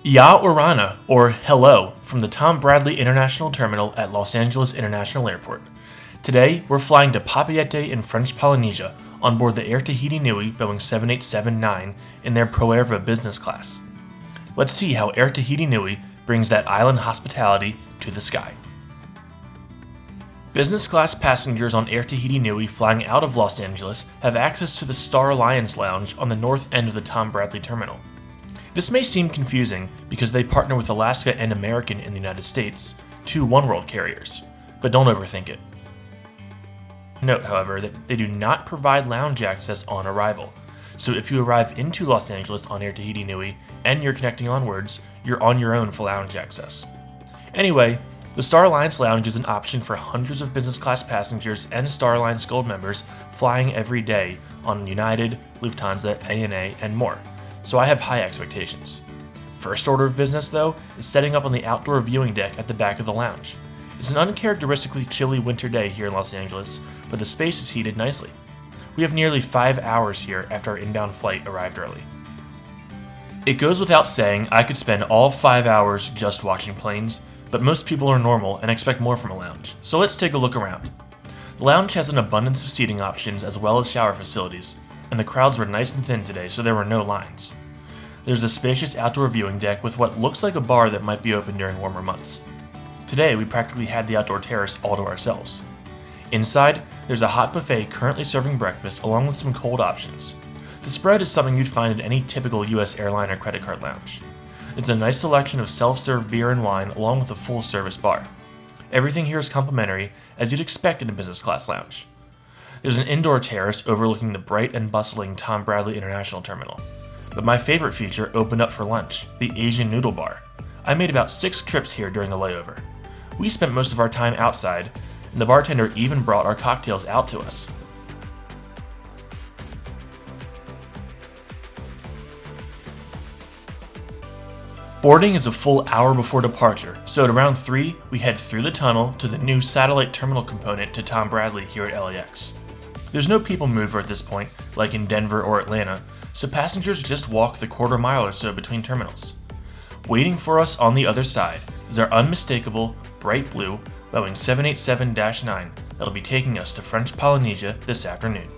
Ya Orana, or hello, from the Tom Bradley International Terminal at Los Angeles International Airport. Today, we're flying to Papeete in French Polynesia on board the Air Tahiti Nui Boeing 787-9 in their Poerva Business Class. Let's see how Air Tahiti Nui brings that island hospitality to the sky. Business class passengers on Air Tahiti Nui flying out of Los Angeles have access to the Star Alliance Lounge on the north end of the Tom Bradley Terminal. This may seem confusing because they partner with Alaska and American in the United States, two oneworld carriers, but don't overthink it. Note, however, that they do not provide lounge access on arrival, so if you arrive into Los Angeles on Air Tahiti Nui and you're connecting onwards, you're on your own for lounge access. Anyway, the Star Alliance Lounge is an option for hundreds of business class passengers and Star Alliance Gold members flying every day on United, Lufthansa, ANA, and more, so I have high expectations. First order of business, though, is setting up on the outdoor viewing deck at the back of the lounge. It's an uncharacteristically chilly winter day here in Los Angeles, but the space is heated nicely. We have nearly 5 hours here after our inbound flight arrived early. It goes without saying I could spend all 5 hours just watching planes, but most people are normal and expect more from a lounge, so let's take a look around. The lounge has an abundance of seating options as well as shower facilities, and the crowds were nice and thin today, so there were no lines. There's a spacious outdoor viewing deck with what looks like a bar that might be open during warmer months. Today, we practically had the outdoor terrace all to ourselves. Inside, there's a hot buffet currently serving breakfast along with some cold options. The spread is something you'd find in any typical US airline or credit card lounge. It's a nice selection of self-serve beer and wine along with a full-service bar. Everything here is complimentary, as you'd expect in a business class lounge. There's an indoor terrace overlooking the bright and bustling Tom Bradley International Terminal. But my favorite feature opened up for lunch, the Asian Noodle Bar. I made about 6 trips here during the layover. We spent most of our time outside, and the bartender even brought our cocktails out to us. Boarding is a full hour before departure, so at around 3, we head through the tunnel to the new satellite terminal component to Tom Bradley here at LAX. There's no people mover at this point, like in Denver or Atlanta, so passengers just walk the quarter mile or so between terminals. Waiting for us on the other side is our unmistakable, bright blue Boeing 787-9 that'll be taking us to French Polynesia this afternoon.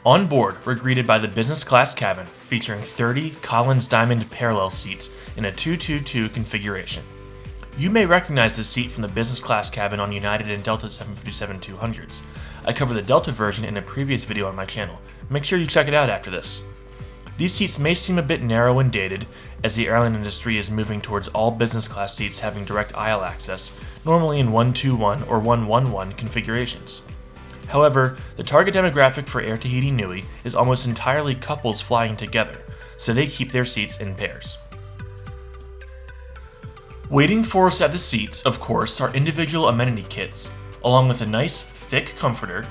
On board, we're greeted by the business class cabin, featuring 30 Collins Diamond parallel seats in a 222 configuration. You may recognize this seat from the business class cabin on United and Delta 757-200s. I covered the Delta version in a previous video on my channel. Make sure you check it out after this. These seats may seem a bit narrow and dated, as the airline industry is moving towards all business class seats having direct aisle access, normally in 121 or 111 configurations. However, the target demographic for Air Tahiti Nui is almost entirely couples flying together, so they keep their seats in pairs. Waiting for us at the seats, of course, are individual amenity kits, along with a nice, thick comforter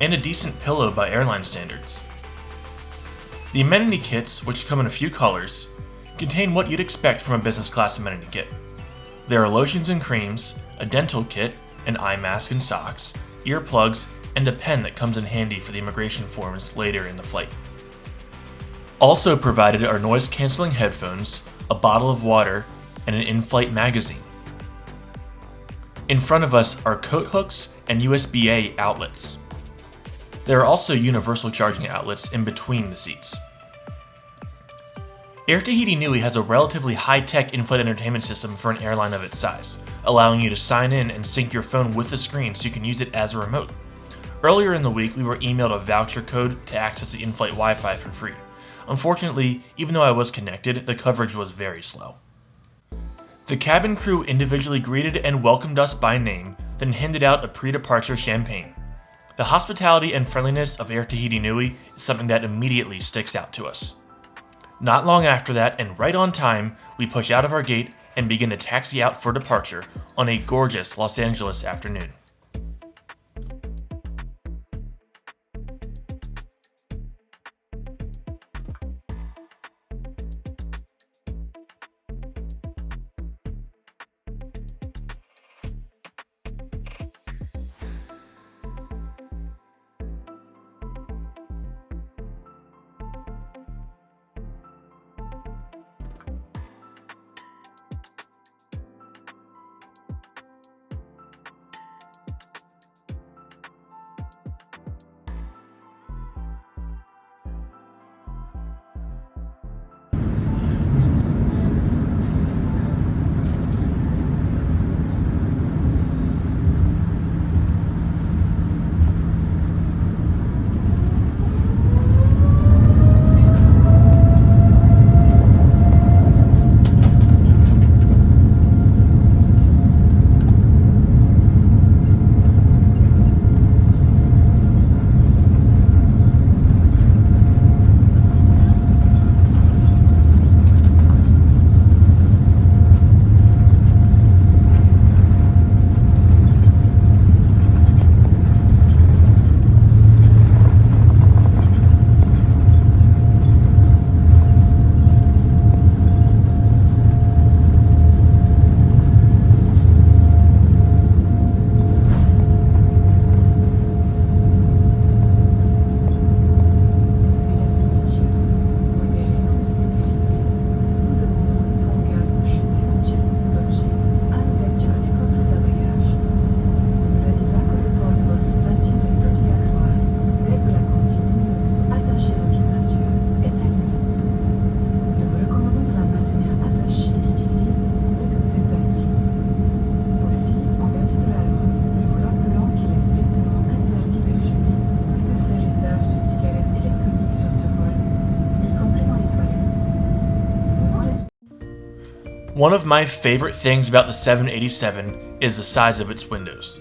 and a decent pillow by airline standards. The amenity kits, which come in a few colors, contain what you'd expect from a business class amenity kit. There are lotions and creams, a dental kit, an eye mask and socks, earplugs, and a pen that comes in handy for the immigration forms later in the flight. Also provided are noise-canceling headphones, a bottle of water, and an in-flight magazine. In front of us are coat hooks and USB-A outlets. There are also universal charging outlets in between the seats. Air Tahiti Nui has a relatively high-tech in-flight entertainment system for an airline of its size, allowing you to sign in and sync your phone with the screen so you can use it as a remote. Earlier in the week, we were emailed a voucher code to access the in-flight Wi-Fi for free. Unfortunately, even though I was connected, the coverage was very slow. The cabin crew individually greeted and welcomed us by name, then handed out a pre-departure champagne. The hospitality and friendliness of Air Tahiti Nui is something that immediately sticks out to us. Not long after that, and right on time, we push out of our gate and begin to taxi out for departure on a gorgeous Los Angeles afternoon. One of my favorite things about the 787 is the size of its windows.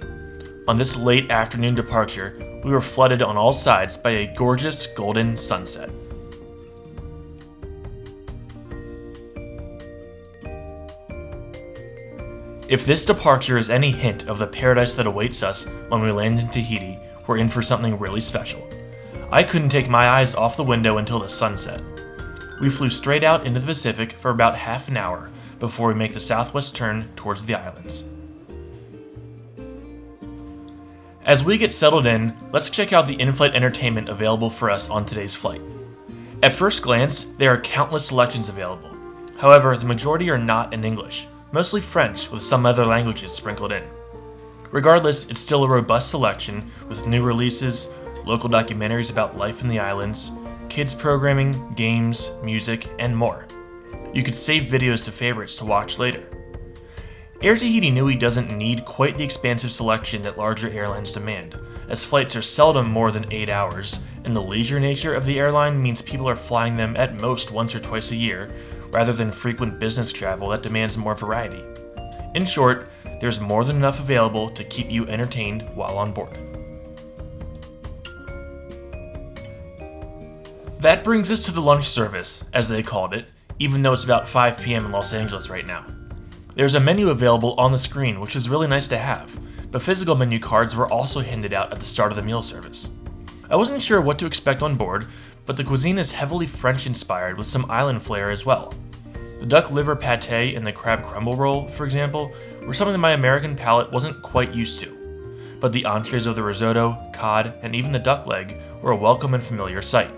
On this late afternoon departure, we were flooded on all sides by a gorgeous golden sunset. If this departure is any hint of the paradise that awaits us when we land in Tahiti, we're in for something really special. I couldn't take my eyes off the window until the sunset. We flew straight out into the Pacific for about half an hour before we make the southwest turn towards the islands. As we get settled in, let's check out the in-flight entertainment available for us on today's flight. At first glance, there are countless selections available. However, the majority are not in English, mostly French with some other languages sprinkled in. Regardless, it's still a robust selection with new releases, local documentaries about life in the islands, kids programming, games, music, and more. You could save videos to favorites to watch later. Air Tahiti Nui doesn't need quite the expansive selection that larger airlines demand, as flights are seldom more than 8 hours, and the leisure nature of the airline means people are flying them at most once or twice a year, rather than frequent business travel that demands more variety. In short, there's more than enough available to keep you entertained while on board. That brings us to the lunch service, as they called it, even though it's about 5 p.m. in Los Angeles right now. There's a menu available on the screen, which is really nice to have, but physical menu cards were also handed out at the start of the meal service. I wasn't sure what to expect on board, but the cuisine is heavily French-inspired with some island flair as well. The duck liver pate and the crab crumble roll, for example, were something that my American palate wasn't quite used to. But the entrees of the risotto, cod, and even the duck leg were a welcome and familiar sight.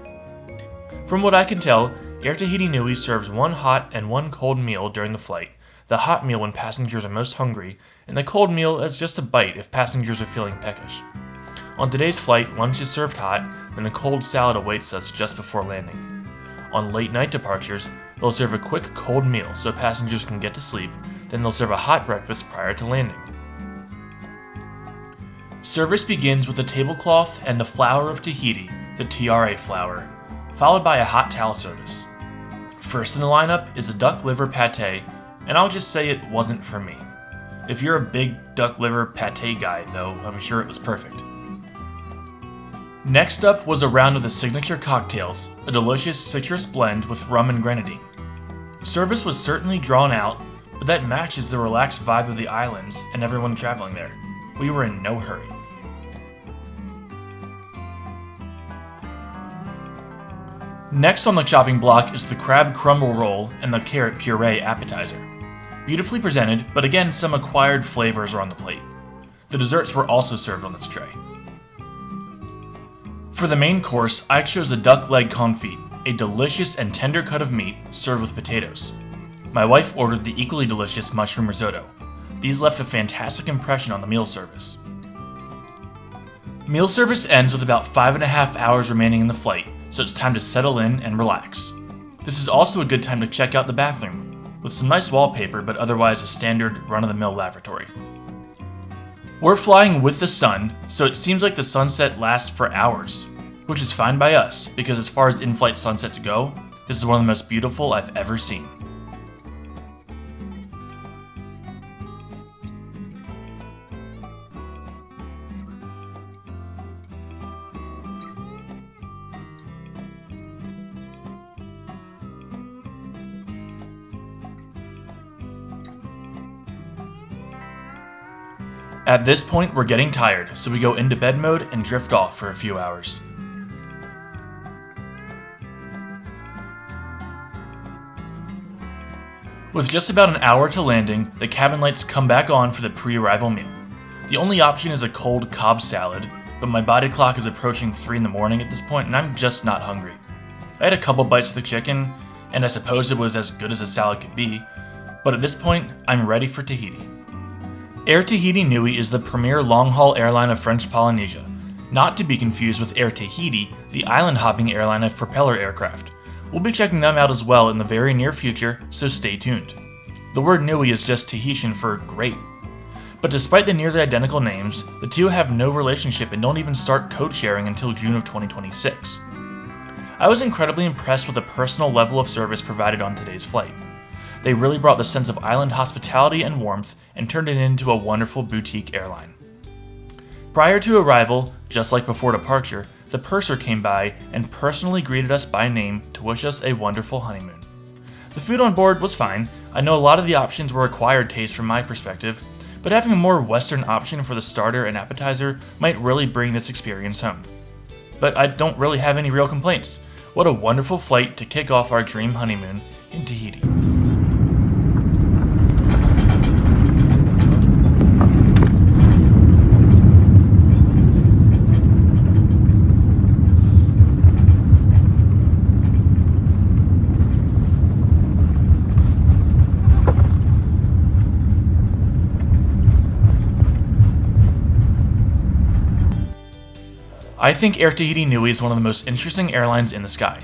From what I can tell, Air Tahiti Nui serves one hot and one cold meal during the flight, the hot meal when passengers are most hungry, and the cold meal as just a bite if passengers are feeling peckish. On today's flight, lunch is served hot, and a cold salad awaits us just before landing. On late night departures, they'll serve a quick cold meal so passengers can get to sleep, then they'll serve a hot breakfast prior to landing. Service begins with a tablecloth and the flower of Tahiti, the tiare flower, followed by a hot towel service. First in the lineup is the duck liver pate, and I'll just say it wasn't for me. If you're a big duck liver pate guy, though, I'm sure it was perfect. Next up was a round of the signature cocktails, a delicious citrus blend with rum and grenadine. Service was certainly drawn out, but that matches the relaxed vibe of the islands and everyone traveling there. We were in no hurry. Next on the chopping block is the crab crumble roll and the carrot puree appetizer. Beautifully presented, but again some acquired flavors are on the plate. The desserts were also served on this tray. For the main course, I chose a duck leg confit, a delicious and tender cut of meat served with potatoes. My wife ordered the equally delicious mushroom risotto. These left a fantastic impression on the meal service. Meal service ends with about 5.5 hours remaining in the flight, so it's time to settle in and relax. This is also a good time to check out the bathroom, with some nice wallpaper but otherwise a standard run-of-the-mill lavatory. We're flying with the sun, so it seems like the sunset lasts for hours, which is fine by us because as far as in-flight sunsets go, this is one of the most beautiful I've ever seen. At this point, we're getting tired, so we go into bed mode and drift off for a few hours. With just about an hour to landing, the cabin lights come back on for the pre-arrival meal. The only option is a cold Cobb salad, but my body clock is approaching 3 in the morning at this point and I'm just not hungry. I had a couple bites of the chicken, and I suppose it was as good as a salad could be, but at this point, I'm ready for Tahiti. Air Tahiti Nui is the premier long-haul airline of French Polynesia, not to be confused with Air Tahiti, the island-hopping airline of propeller aircraft. We'll be checking them out as well in the very near future, so stay tuned. The word Nui is just Tahitian for great. But despite the nearly identical names, the two have no relationship and don't even start code-sharing until June of 2026. I was incredibly impressed with the personal level of service provided on today's flight. They really brought the sense of island hospitality and warmth and turned it into a wonderful boutique airline. Prior to arrival, just like before departure, the purser came by and personally greeted us by name to wish us a wonderful honeymoon. The food on board was fine. I know a lot of the options were acquired taste from my perspective, but having a more Western option for the starter and appetizer might really bring this experience home. But I don't really have any real complaints. What a wonderful flight to kick off our dream honeymoon in Tahiti. I think Air Tahiti Nui is one of the most interesting airlines in the sky.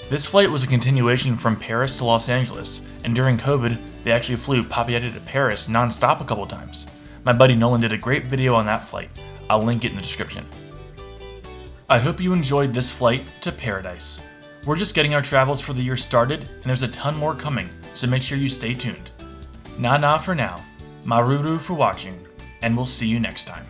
This flight was a continuation from Paris to Los Angeles, and during COVID, they actually flew Papeete to Paris non-stop a couple times. My buddy Nolan did a great video on that flight. I'll link it in the description. I hope you enjoyed this flight to paradise. We're just getting our travels for the year started, and there's a ton more coming, so make sure you stay tuned. Na na for now, maruru for watching, and we'll see you next time.